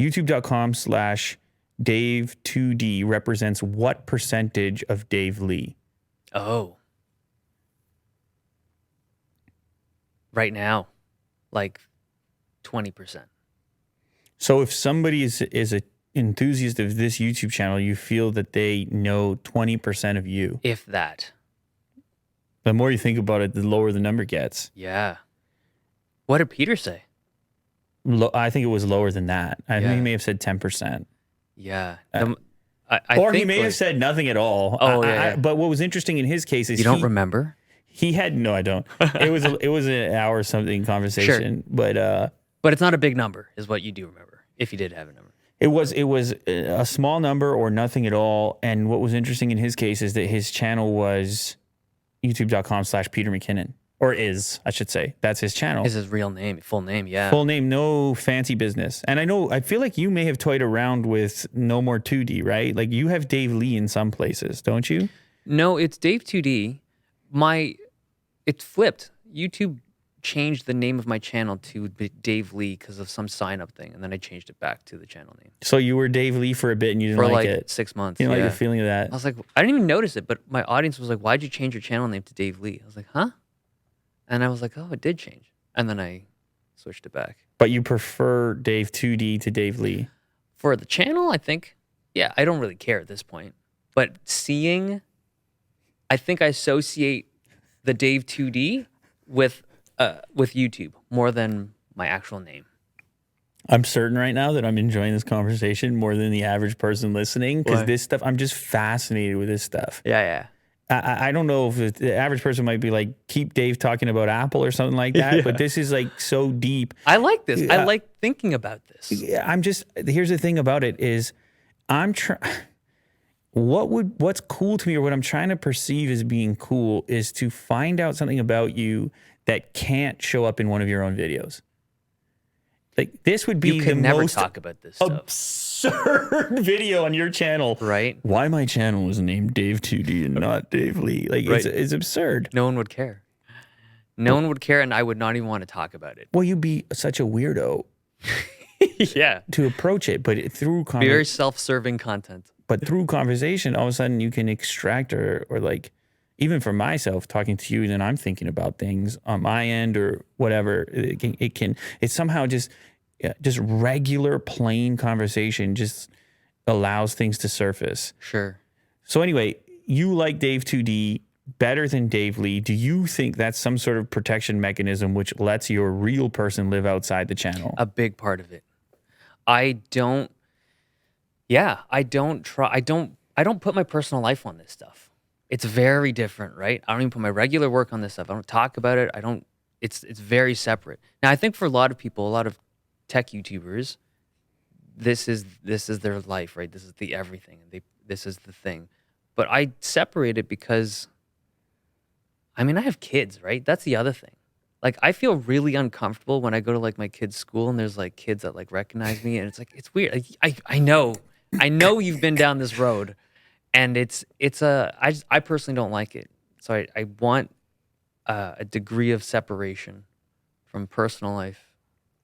YouTube.com/Dave2D represents what percentage of Dave Lee? Oh. Right now, like 20%. So if somebody is a enthusiast of this YouTube channel, you feel that they know 20% of you. If that. The more you think about it, the lower the number gets. Yeah. What did Peter say? I think it was lower than that. I think he may have said 10%. Yeah. Or he may have said nothing at all. Oh, yeah. But what was interesting in his case is you don't remember? He had no, I don't. It was an hour or something conversation, sure. But it's not a big number, is what you do remember. If you did have a number, it was a small number or nothing at all. And what was interesting in his case is that his channel was YouTube.com/Peter McKinnon, or is, I should say, that's his channel. Is his real name, full name? Yeah, full name, no fancy business. And I feel like you may have toyed around with No More 2D, right? Like you have Dave Lee in some places, don't you? No, it's Dave2D. It's flipped. YouTube changed the name of my channel to Dave Lee because of some sign-up thing, and then I changed it back to the channel name. So you were Dave Lee for a bit, and you didn't like it? For 6 months. You didn't like the feeling of that? I was like, I didn't even notice it, but my audience was like, why'd you change your channel name to Dave Lee? I was like, huh? And I was like, oh, it did change. And then I switched it back. But you prefer Dave2D to Dave Lee? For the channel, I think, yeah, I don't really care at this point. But I think I associate the Dave2D with YouTube more than my actual name. I'm certain right now that I'm enjoying this conversation more than the average person listening, because this stuff, I'm just fascinated with this stuff. Yeah. I don't know if the average person might be like, keep Dave talking about Apple or something like that, but this is like so deep. I like this. I like thinking about this. Yeah, here's the thing about it is what's cool to me, or what I'm trying to perceive as being cool, is to find out something about you that can't show up in one of your own videos. Like this would be you could the never most talk about this stuff. Absurd video on your channel, right? Why my channel was named Dave2D and not Dave Lee? Like it's absurd. No one would care. No one would care, and I would not even want to talk about it. Well, you'd be such a weirdo. Yeah. To approach it, but through very self-serving content. But through conversation, all of a sudden you can extract or like, even for myself talking to you, then I'm thinking about things on my end or whatever. It's somehow just regular plain conversation just allows things to surface. Sure. So anyway, you like Dave2D better than Dave Lee. Do you think that's some sort of protection mechanism which lets your real person live outside the channel? A big part of it. I don't put my personal life on this stuff. It's very different, right? I don't even put my regular work on this stuff. I don't talk about it. It's very separate. Now, I think for a lot of people, a lot of tech YouTubers, this is their life, right? This is the everything. This is the thing. But I separate it because, I mean, I have kids, right? That's the other thing. Like, I feel really uncomfortable when I go to like my kids' school and there's like kids that like recognize me, and it's like, it's weird. Like, I know you've been down this road, and I personally don't like it. So I want a degree of separation from personal life